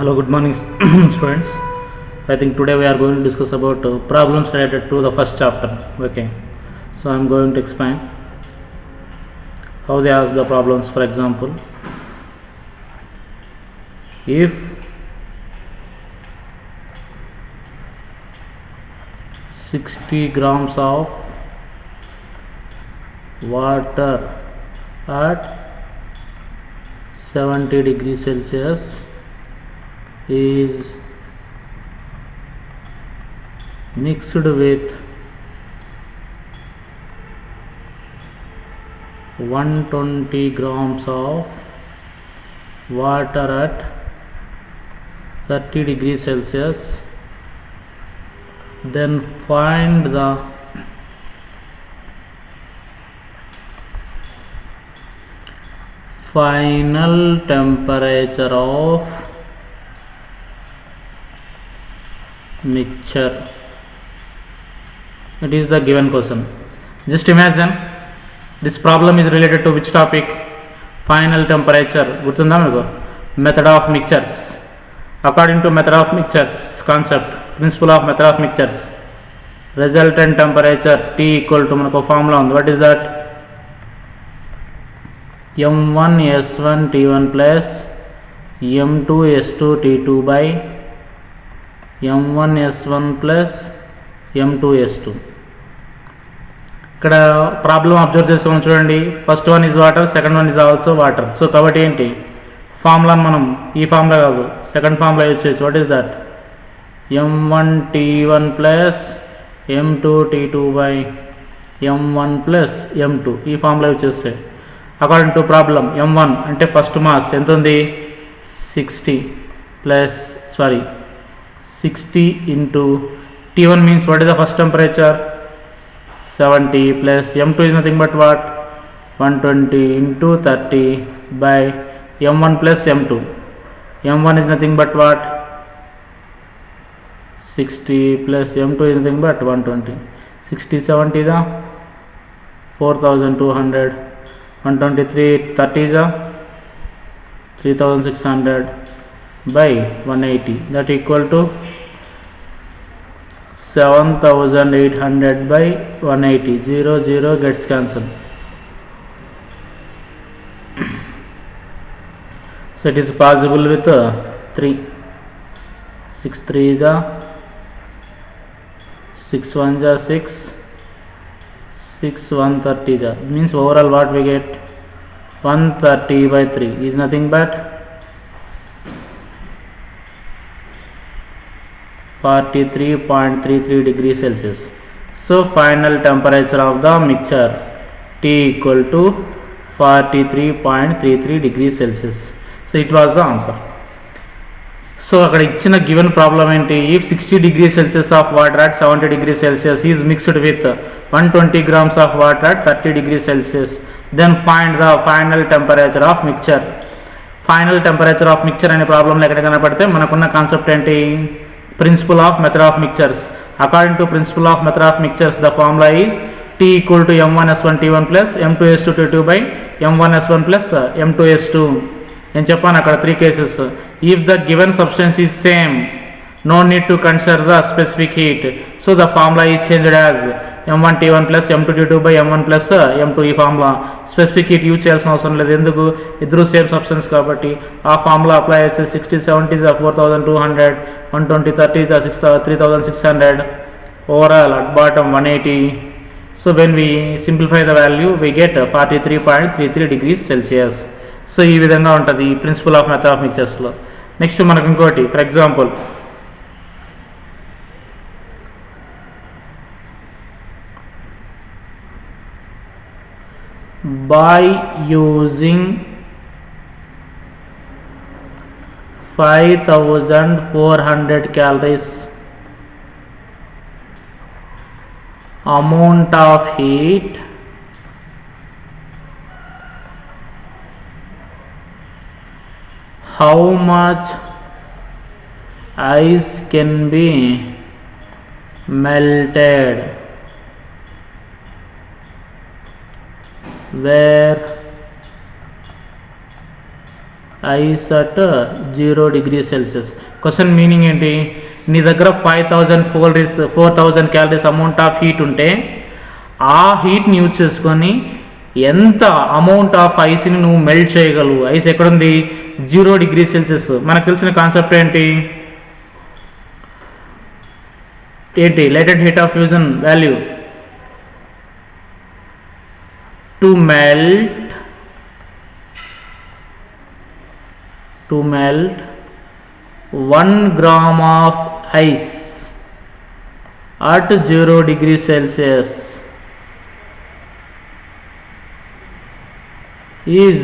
Hello, good morning, students. I think today we are going to discuss about problems related to the first chapter. Okay, so I am going to explain how they ask the problems. For example, if 60 grams of water at 70 degrees Celsius is mixed with 120 grams of water at 30 degrees Celsius, then find the final temperature of mixture. It is the given question. Just imagine this problem is related to which topic? Final temperature. Gurtunda meeku? Method of mixtures. According to method of mixtures concept, principle of method of mixtures, resultant temperature T equal to manaku formula undi. What is that? M1 S1 T1 plus M2 S2 T2 by M1 S1 plus M2 S2. ఇక్కడ problem observe చేస్తాం చూడండి. First one is water, second one is also water. So కాబట్టి ఏంటి ఫార్ములాని మనం ఈ formula కాదు second formula use చేయొచ్చు. What is that? M1 T1 plus M2 T2 by M1 plus M2 ఈ ఫార్ములా యూజ్ చేస్తే అకార్డింగ్ టు ప్రాబ్లం M1 అంటే first mass ఎంత ఉంది? 60 into T1 means what is the first temperature? 70 plus M2 is nothing but what? 120 into 30 by M1 plus M2. M1 is nothing but what? 60 plus M2 is nothing but 120. 60 70 is 4200. 123 30 is 3600 by 180, that equal to 7800 by 180. 0 gets cancelled. So it is possible with 3. 6 3 is 6 1 is 6, 6 130 is means overall what we get? 130 by 3 is nothing but 43.33 degrees Celsius. So final temperature of the mixture T equal to 43.33 degrees Celsius. So it was the answer. So అక్కడ ఇచ్చిన given problem ఏంటి? If 60 degrees Celsius of water at 70 degrees Celsius is mixed with 120 grams of water at 30 degrees Celsius, then find the final temperature of mixture. Final temperature of mixture అనే ప్రాబ్లంలో ఎక్కడ కనపడితే మనకున్న concept ఏంటి? Principle of method of mixtures. According to principle of method of mixtures, the formula is T equal to M1 S1 T1 plus M2 S2 T2 by M1 S1 plus M2 S2. నేను చెప్పాను అక్కడ 3 cases. If the given substance is same, no need to consider the specific heat. So the formula is changed as M1 T1 plus M2 T2 by M1 plus M2. ఈ formula specific heat use చేయాల్సిన అవసరం లేదు. ఎందుకు? ఇద్దరు same substance కాబట్టి ఆ formula apply చేస్తే 60 70 is 4200, 120 30 is 3600, overall at bottom 180. So when we simplify the value we get 43.33 degrees Celsius. So ఈ విధంగా ఉంటుంది ప్రిన్సిపల్ ఆఫ్ మెథడ్ ఆఫ్ మిక్చర్స్లో. నెక్స్ట్ మనకు ఇంకోటి, for example by using 5400 calories amount of heat how much ice can be melted? where ice at 0 degrees Celsius. Question meaning ఏంటి? నీ దగ్గర 4,000 calories amount of heat ఉంటే ఆ హీట్ని యూజ్ చేసుకొని ఎంత అమౌంట్ ఆఫ్ ఐస్ని నువ్వు మెల్ట్ చేయగలవు. ఐస్ ఎక్కడుంది? 0 degrees Celsius. మనకు తెలిసిన కాన్సెప్ట్ ఏంటి? Latent heat of fusion value to melt 1 gram of ice at 0 degrees Celsius is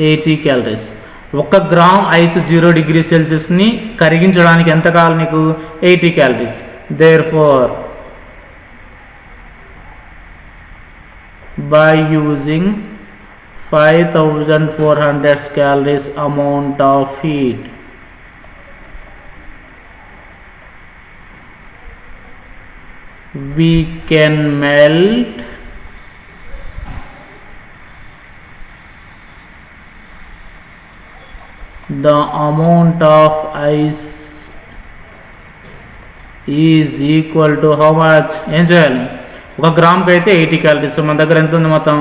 80 calories. 1 gram ice 0 degrees Celsius ని కరిగించడానికి ఎంత కావాలి నీకు? 80 calories. Therefore, by using 5,400 calories amount of heat, we can melt the amount of ice is equal to how much? ఏం చేయాలి? 1 గ్రామ్కి అయితే 80 calories. మన దగ్గర ఎంత ఉంది మొత్తం?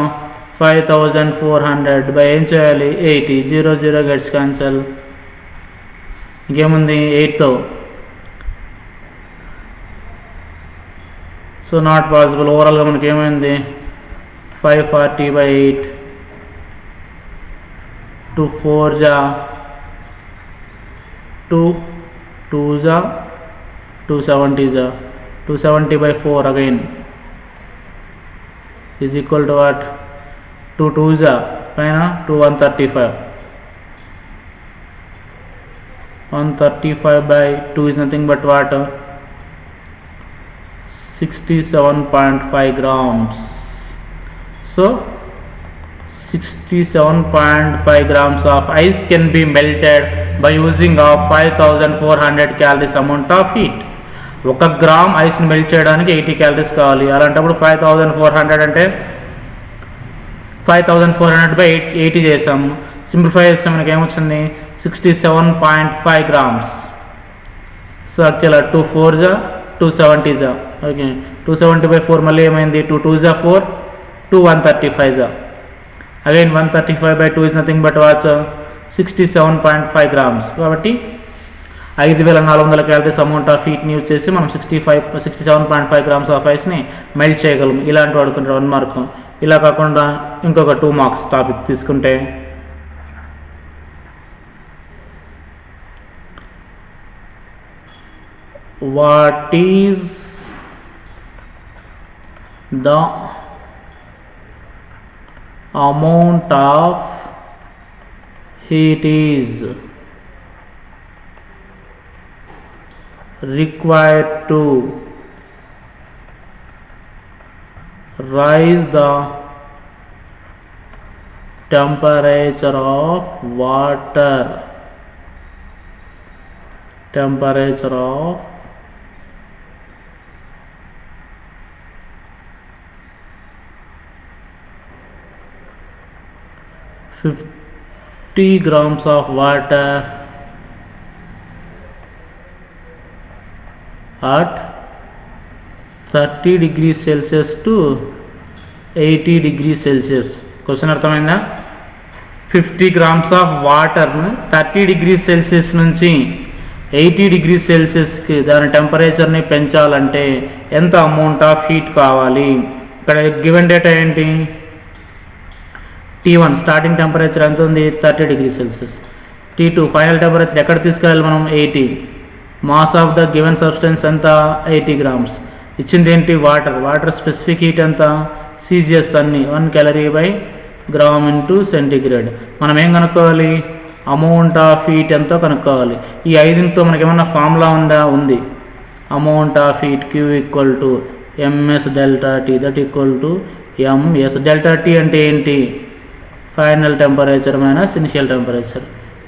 5,400 బై ఏం చేయాలి? 80. 0 0 గెట్స్ క్యాన్సల్. ఇంకేముంది? 8తో. So not possible. ఓవరాల్గా మనకి ఏమైంది? 540 by 8. 2 4 जा 2 2 जा 270 जा 270 by 4 again is equal to what? 2 2 जा పైన 2 135. 135 by 2 is nothing but what? 67.5 grams. So 67.5 grams of ice can be melted by using of 5,400 calories amount of heat. 1 gram ఐస్ని melt చేయడానికి 80 calories కావాలి. అలాంటప్పుడు 5,400 అంటే 5,400 by 80 చేసాము. సింప్లిఫై చేస్తే మనకి ఏమొచ్చింది? 67.5 grams. సో యాక్చువల్గా 2 4 जा 270 जा. ఓకే, 270 by 4 మళ్ళీ ఏమైంది? 2 2 जा 4 2 135 जा. Again 135 by 2 is nothing but what? 67.5 grams. కాబట్టి 5,400 క్యాలరీస్ అమౌంట్ ఆఫ్ హీట్ని యూజ్ చేసి మనం 67.5 grams ఆఫ్ ఐస్ని మెల్ట్ చేయగలం. ఇలాంటి అడుగుతుంటారు 1 మార్క్. ఇలా కాకుండా ఇంకొక 2 marks టాపిక్ తీసుకుంటే what is the amount of heat is required to rise the temperature of water. Temperature of 50 grams of water at 30 degrees Celsius to 80 degrees Celsius. Question అర్థమైందా? 50 grams of వాటర్ను 30 degrees Celsius నుంచి 80 degrees Celsiusకి దాని టెంపరేచర్ని పెంచాలంటే ఎంత amount of heat కావాలి? ఇక్కడ given data ఏంటి? T1 starting temperature ఎంత ఉంది? 30 degrees Celsius. T2 final temperature ఎక్కడ తీసుకెళ్ళాలి మనం? 80. Mass of the given substance ఎంత? 80 grams. ఇచ్చింది ఏంటి? వాటర్ స్పెసిఫిక్ హీట్ ఎంత? CGS అన్ని 1 calorie by gram into centigrade. మనం ఏం కనుక్కోవాలి? అమౌంట్ ఆఫ్ హీట్ ఎంతో కనుక్కోవాలి. ఈ 5తో మనకి ఏమన్నా ఫార్ములా ఉందా? ఉంది. Amount of heat Q equal to MS delta T that equal to MS delta T అంటే ఏంటి? Final temperature minus initial temperature.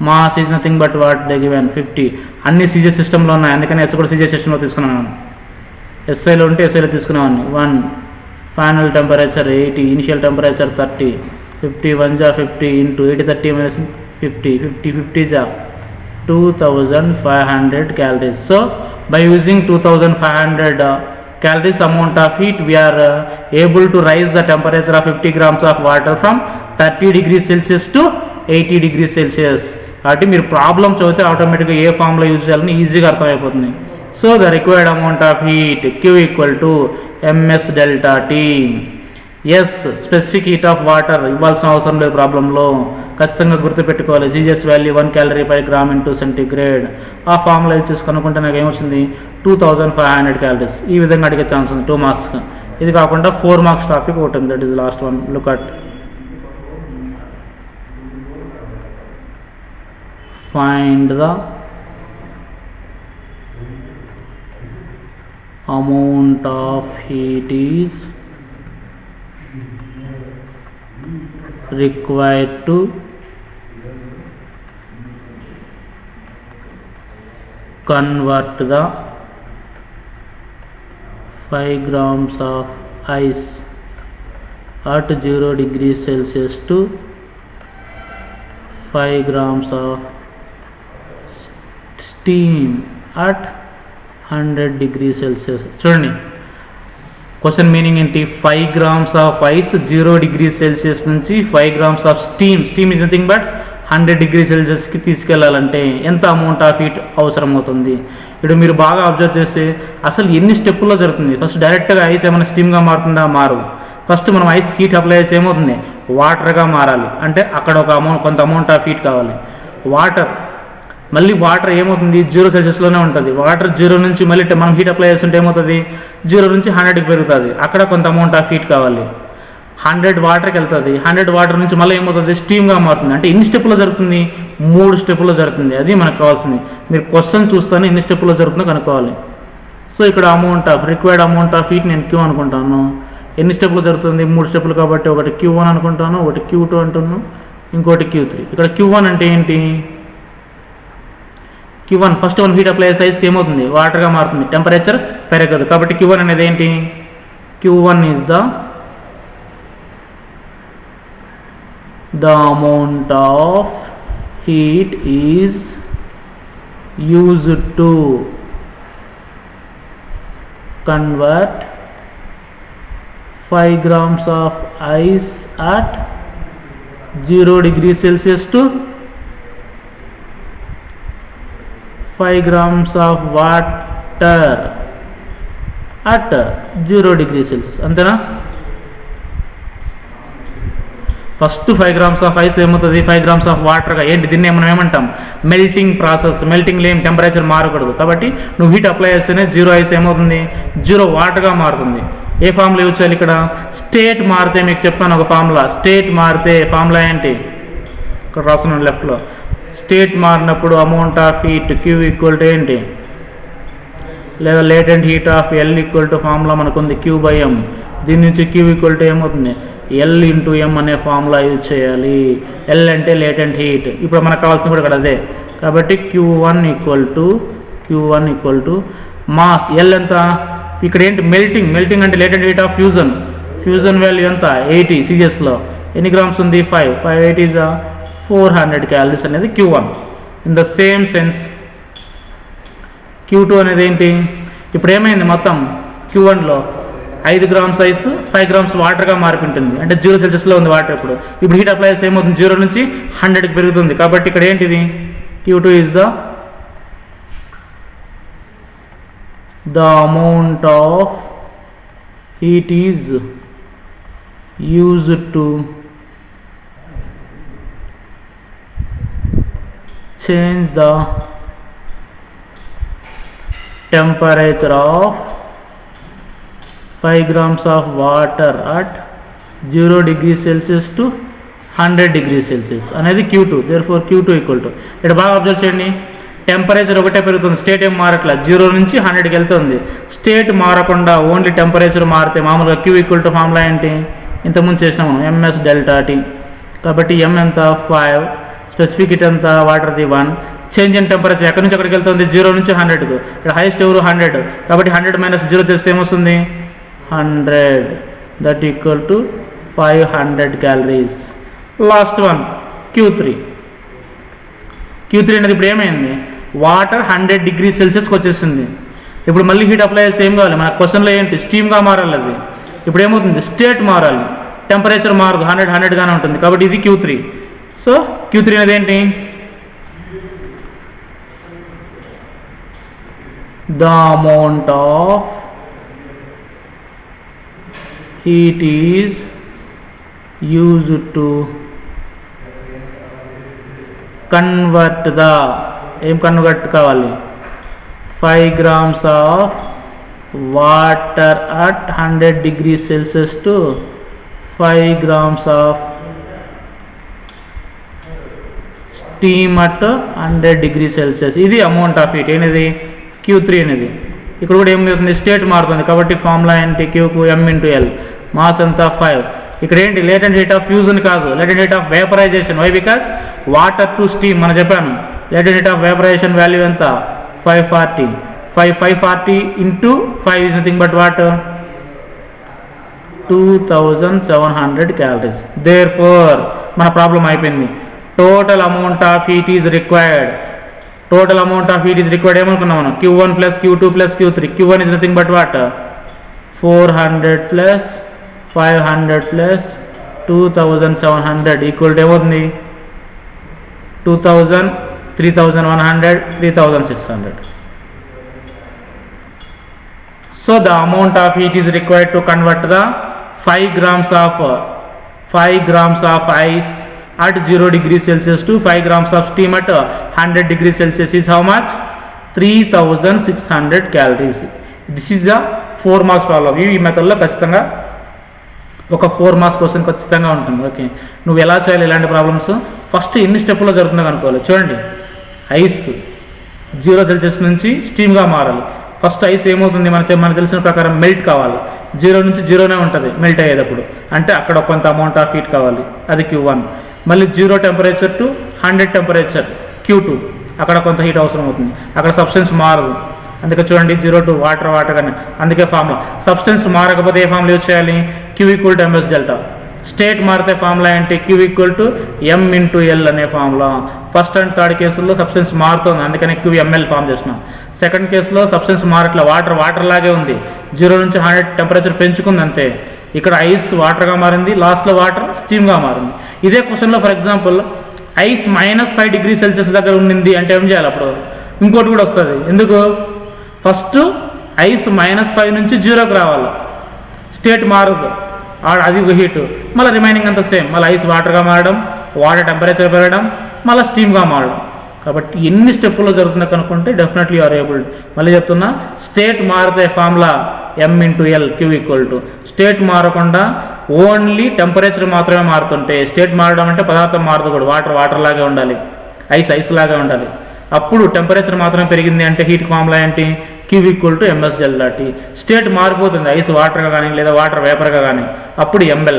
Mass is nothing but what they given 50. అన్ని CGS సిస్టంలో ఉన్నాయి, అందుకని S కూడా CGS సిస్టంలో తీసుకున్నాను. SIలో ఉంటే SIలో తీసుకునేవాడిని. 1 ఫైనల్ టెంపరేచర్ 80, ఇనిషియల్ టెంపరేచర్ 30. 50 1 जा 50 into 80 30 minus 50 50 50 जा 2500 calories. So by using 2500 calories amount of heat, we are able to raise the temperature of 50 grams of water from 30 degrees Celsius to 80 degrees Celsius. కాబట్టి మీరు problem చదివితే ఆటోమేటిక్గా ఏ ఫామ్లో use చేయాలని ఈజీగా అర్థమైపోతుంది. So the required amount of heat Q equal to MS delta T. S specific heat of water ఇవ్వాల్సిన అవసరం లేదు ప్రాబ్లంలో, ఖచ్చితంగా గుర్తుపెట్టుకోవాలి. జీజీఎస్ value 1 calorie per gram into centigrade. ఆ ఫార్ములా యూజ్ చేసి కనుక్కుంటే నాకు ఏమొచ్చింది 2500 calories. ఈ విధంగా అడిగే ఛాన్స్ ఉంది 2 marks. ఇది కాకుండా 4 marks టాపిక్ ఒకటి ఉంది, that is lost one. Look at find the amount of heat is required to convert the 5 grams of ice at 0 degrees Celsius to 5 grams of steam at 100 degrees Celsius. చూడండి question meaning ఏంటి, 5 grams of ice 0 degrees Celsius నుంచి 5 grams of steam is nothing but 100 degrees Celsiusకి తీసుకెళ్లాలంటే ఎంత amount of heat అవసరం అవుతుంది. ఇప్పుడు మీరు బాగా observe చేస్తే అసలు ఎన్ని స్టెప్పుల్లో జరుగుతుంది. ఫస్ట్ డైరెక్ట్గా ఐస్ ఏమైనా స్టీమ్గా మారుతుందా, మారదు. ఫస్ట్ మనం ఐస్ హీట్ అప్లై చేసి ఏమవుతుంది వాటర్గా మారాలి, అంటే అక్కడ ఒక కొంత అమౌంట్ ఆఫ్ హీట్ కావాలి. వాటర్ ఏమవుతుంది 0 Celsiusలోనే ఉంటుంది. వాటర్ 0 నుంచి మళ్ళీ మనం హీట్ అప్లై చేస్తుంటే ఏమవుతుంది 0 నుంచి 100కి పెరుగుతుంది, అక్కడ కొంత అమౌంట్ ఆఫ్ హీట్ కావాలి. 100 వాటర్కి వెళ్తుంది, 100 వాటర్ నుంచి మళ్ళీ ఏమవుతుంది స్టీమ్గా మారుతుంది. అంటే ఎన్ని స్టెప్పులో జరుగుతుంది 3 స్టెప్పుల్లో జరుగుతుంది. అది మనకు కావాల్సింది. మీరు క్వశ్చన్ చూస్తానే ఎన్ని స్టెప్పుల్లో జరుగుతుందో కనుక్కోవాలి. సో ఇక్కడ రిక్వైర్డ్ అమౌంట్ ఆఫ్ హీట్ నేను Q అనుకుంటాను. ఎన్ని స్టెప్పులు జరుగుతుంది 3 స్టెప్పులు కాబట్టి ఒకటి Q1 అనుకుంటాను, ఒకటి Q2 అంటున్నాను, ఇంకోటి Q3. ఇక్కడ Q1 అంటే ఏంటి, Q1 first one heat apply సైజ్కి ఏమవుతుంది వాటర్గా మారుతుంది, టెంపరేచర్ పెరగదు. కాబట్టి Q1 అనేది ఏంటి, Q1 is the amount of heat is used to convert 5 grams of ice at 0 degrees Celsius to 5 grams of water at 0 degrees Celsius. అంతేనా? ఫస్ట్ 5 grams ఆఫ్ ఐస్ ఏమవుతుంది 5 grams ఆఫ్ వాటర్గా ఏంటి, దీన్ని మనం ఏమంటాం మెల్టింగ్ ప్రాసెస్. మెల్టింగ్లో ఏం temperature మారకూడదు. కాబట్టి నువ్వు heat apply చేస్తేనే 0 ఐస్ ఏమవుతుంది 0 వాటర్గా మారుతుంది. ఏ ఫార్ములా యూజ్ చేయాలి ఇక్కడ, స్టేట్ మారితే మీకు చెప్తాను ఒక ఫార్ములా. స్టేట్ మారితే ఫార్ములా ఏంటి, ఇక్కడ రాస్తున్నాను లెఫ్ట్లో. స్టేట్ మారినప్పుడు amount of heat Q equal to ఏంటి, లేదా latent heat of L equal to formula మనకు ఉంది Q/M. దీని నుంచి Q ఈక్వల్ టు ఏమవుతుంది L ఇంటూ M అనే ఫార్ములా యూజ్ చేయాలి. L అంటే లేటెంట్ హీట్. ఇప్పుడు మనకు కావాల్సింది కూడా ఇక్కడ అదే. కాబట్టి Q1 equal to mass. L ఎంత, ఇక్కడ ఏంటి మెల్టింగ్ అంటే latent heat of fusion value ఎంత 80 CGSలో. ఎన్ని గ్రామ్స్ ఉంది 5 80 is 400 calories అనేది Q1. In the same sense Q2 అనేది ఏంటి, ఇప్పుడు ఏమైంది మొత్తం Q1లో 5 grams ఐస్ 5 grams వాటర్గా మారిపోయింటుంది. అంటే 0 Celsiusలో ఉంది వాటర్. ఇప్పుడు హీట్ అప్లై చేస్తే ఏమవుతుంది 0 నుంచి 100కి పెరుగుతుంది. కాబట్టి ఇక్కడ ఏంటిది Q2 is the amount of heat is used to change the temperature of 5 grams of water at 0 degrees Celsius to 100 degrees Celsius అనేది Q2. therefore Q2 equal to, ఇక్కడ బాగా అబ్జర్వ్ చేయండి, టెంపరేచర్ ఒకటే పెరుగుతుంది, స్టేట్ ఏం మారట్లా. 0 నుంచి 100కి వెళ్తుంది. స్టేట్ మారకుండా ఓన్లీ టెంపరేచర్ మారితే మామూలుగా Q ఈక్వల్ టు ఫార్ములా ఏంటి, ఇంతకుముందు చేసినాం మనం MS డెల్టా T. కాబట్టి M ఎంత 5, స్పెసిఫిక్ హీట్ ఎంత వాటర్ది 1. చేంజ్ ఇన్ టెంపరేచర్ ఎక్కడి నుంచి ఎక్కడికి వెళ్తుంది 0 నుంచి 100కు. ఇక్కడ హైయెస్ట్ ఎవరు 100. కాబట్టి 100 - 0 చేస్తే ఏమొస్తుంది 100. That equal to 500 calories. Last one Q3 అనేది ఇప్పుడు ఏమైంది, వాటర్ 100 డిగ్రీ సెల్సియస్కి వచ్చేసింది. ఇప్పుడు మళ్ళీ హీట్ అప్లై చేసి ఏం కావాలి, మన క్వశ్చన్లో ఏంటి, స్టీమ్గా మారాలి. అది ఇప్పుడు ఏమవుతుంది, స్టేట్ మారాలి, టెంపరేచర్ మారదు, 100గానే ఉంటుంది. కాబట్టి ఇది Q3. సో Q3 అనేది ఏంటి, the amount of heat is used to convert the, ఏం కన్వర్ట్ కావాలి, 5 grams of water at 100 degrees Celsius to 5 grams of steam at 100 degrees Celsius. ఇది అమౌంట్ ఆఫ్ హీట్ అనేది Q3 అనేది. ఇక్కడ కూడా ఏమవుతుంది, స్టేట్ మారుతుంది. కాబట్టి ఫార్ములా ఏంటి, Qకు M×L, మాస్ ఎంత 5. ఇక్కడ ఏంటి, లేటెంట్ హీట్ ఆఫ్ ఫ్యూజన్ కాదు, latent heat of vaporisation. Why, because water to steam మనం చెప్పాను. Latent heat of vaporisation value ఎంత, 540. 540 into 5 is nothing but what, 2700 calories. Therefore మన ప్రాబ్లం అయిపోయింది. Total amount of heat is required. Total amount of heat is required ఏమనుకున్నాం మనం, Q1 plus Q2 plus Q3. Q1 is nothing but what, 400 plus 500 plus 2700 equal to ఏమవుతుంది, 2000, 3100, 3600. So the amount of heat is required to convert the 5 grams of ice at 0 degrees Celsius to 5 grams of steam at 100 degrees Celsius is how much, 3600 calories. This is a 4 marks problem. ఈ మెథడ్లో ఖచ్చితంగా ఒక 4 marks question ఖచ్చితంగా ఉంటుంది. Okay, నువ్వు ఎలా చేయాలి ఇలాంటి ప్రాబ్లమ్స్, ఫస్ట్ ఎన్ని స్టెప్లో జరుగుతుందో అనుకోవాలి. చూడండి, ఐస్ 0 సెల్సియస్ నుంచి స్టీమ్గా మారాలి. ఫస్ట్ ఐస్ ఏమవుతుంది, మనకు తెలిసిన ప్రకారం మెల్ట్ కావాలి. 0 నుంచి 0నే ఉంటుంది మెల్ట్ అయ్యేటప్పుడు, అంటే అక్కడ కొంత అమౌంట్ ఆఫ్ హీట్ కావాలి, అది Q1. మళ్ళీ 0 టెంపరేచర్ టు 100 టెంపరేచర్ Q2, అక్కడ కొంత హీట్ అవసరం అవుతుంది, అక్కడ సబ్స్టెన్స్ మారదు. అందుకే చూడండి, 0 to వాటర్ కానీ, అందుకే ఫార్ములా సబ్స్టెన్స్ మారకపోతే ఏ ఫార్ములా యూజ్ చేయాలి, Q = MS డెల్టా. స్టేట్ మారితే ఫార్ములా ఏంటి, Q = M×L అనే ఫార్ములా. ఫస్ట్ అండ్ థర్డ్ కేసుల్లో సబ్స్టెన్స్ మారుతుంది, అందుకని QML ఫామ్ చేసినాం. సెకండ్ కేసులో సబ్స్టెన్స్ మారట్లే, వాటర్ లాగే ఉంది, 0 నుంచి 100 టెంపరేచర్ పెంచుకుంది అంతే. ఇక్కడ ఐస్ వాటర్గా మారింది, లాస్ట్లో వాటర్ స్టీమ్గా మారింది. ఇదే క్వశ్చన్లో for example ice -5 degrees Celsius దగ్గర ఉండింది అంటే ఏం చేయాలి, అప్పుడు ఇంకోటి కూడా వస్తుంది. ఎందుకు, ఫస్ట్ ఐస్ -5 నుంచి 0కి రావాలి, స్టేట్ మారదు, అది ఒక హీట్. మళ్ళీ రిమైనింగ్ అంతా సేమ్, మళ్ళీ ఐస్ వాటర్గా మారడం, వాటర్ టెంపరేచర్ పెరగడం, మళ్ళీ స్టీమ్గా మారడం. కాబట్టి ఎన్ని స్టెప్పుల్లో జరుగుతుందో కనుక్కుంటే డెఫినెట్లీ ఆర్ ఏబుల్. మళ్ళీ చెప్తున్నా, స్టేట్ మారితే ఫార్ములా M×L, Q = స్టేట్ మారకుండా ఓన్లీ టెంపరేచర్ మాత్రమే మారుతుంటే, స్టేట్ మారడం అంటే పదార్థం మారదు కూడా, వాటర్ లాగే ఉండాలి, ఐస్ లాగే ఉండాలి. అప్పుడు టెంపరేచర్ మాత్రమే పెరిగింది అంటే హీట్ ఫార్ములా ఏంటి, Q = MS delta T. State మారిపోతుంది, ఐస్ వాటర్గా కానీ లేదా వాటర్ వేపర్గా కానీ, అప్పుడు ML.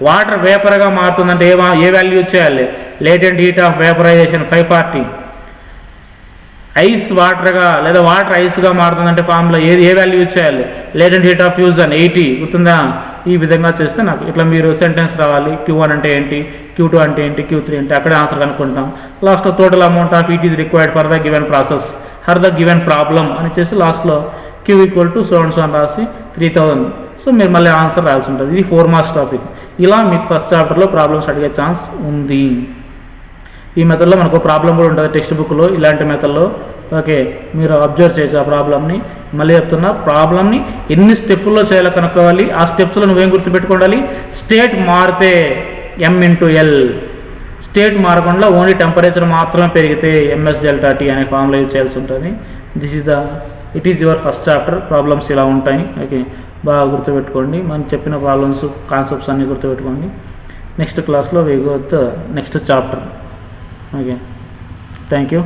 వాటర్ వేపర్గా మారుతుందంటే ఏ వాల్యూ యూజ్ చేయాలి, latent heat of vaporisation 540. Ice వాటర్గా లేదా వాటర్ ఐస్గా మారుతుందంటే ఫార్ములా ఏ వాల్యూ యూజ్ చేయాలి, లేటెంట్ హీట్ ఆఫ్ ఫ్యూజన్ 80. గుర్తుందా, ఈ విధంగా చేస్తే నాకు ఇట్లా మీరు సెంటెన్స్ రావాలి, Q1 అంటే ఏంటి, Q2 అంటే ఏంటి, Q3 అంటే అక్కడే ఆన్సర్ కనుక్కుంటాం. లాస్ట్లో total amount of heat is required for the given process for the given problem అని చేసి లాస్ట్లో Q = so and so అని రాసి 3000. సో మీరు మళ్ళీ ఆన్సర్ రాయాల్సి ఉంటుంది. ఇది 4 మార్క్స్ టాపిక్. ఇలా మీకు ఫస్ట్ చాప్టర్లో ప్రాబ్లమ్స్ అడిగే ఛాన్స్ ఉంది. ఈ మెథడ్లో మనకు ప్రాబ్లం కూడా ఉంటుంది టెక్స్ట్ బుక్లో, ఇలాంటి మెథడ్లో. ఓకే, మీరు అబ్జర్వ్ చేసి ఆ ప్రాబ్లమ్ని, మళ్ళీ చెప్తున్నా, ప్రాబ్లమ్ని ఎన్ని స్టెప్పుల్లో చేయాలో కనుక్కోవాలి. ఆ స్టెప్స్లో నువ్వేం గుర్తుపెట్టుకోవాలి, స్టేట్ మారితే M×L, స్టేట్ మారకుండా ఓన్లీ టెంపరేచర్ మాత్రమే పెరిగితే MS డెల్టా T అనే ఫార్ములా యూజ్ చేయాల్సి ఉంటుంది. It is your first chapter. Problems ఇలా ఉంటాయి. ఓకే, బాగా గుర్తుపెట్టుకోండి. మనం చెప్పిన ప్రాబ్లమ్స్, కాన్సెప్ట్స్ అన్నీ గుర్తుపెట్టుకోండి. నెక్స్ట్ క్లాస్లో we go with next chapter. Okay, thank you.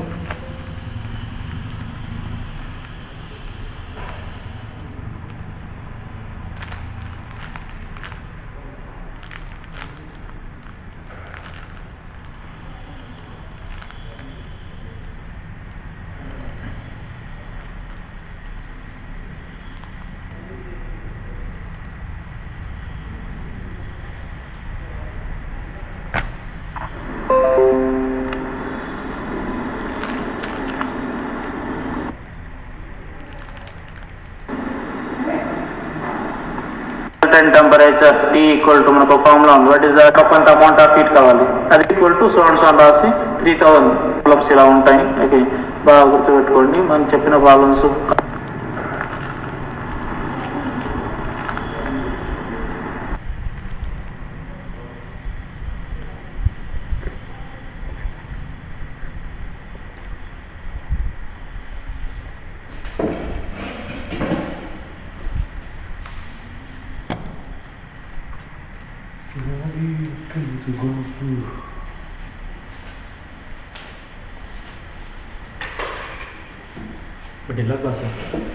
certain temperature T equal to మనకు ఫార్ములా ఉంది, వాట్ ఈస్ కొంత అమౌంట్ ఆఫ్ హీట్ కావాలి, అది equal to so and so అని రాసి 3000 ప్రాబ్లమ్స్ ఇలా ఉంటాయి. ఓకే, బాగా గుర్తుపెట్టుకోండి మనం చెప్పిన problems. But it looks awesome.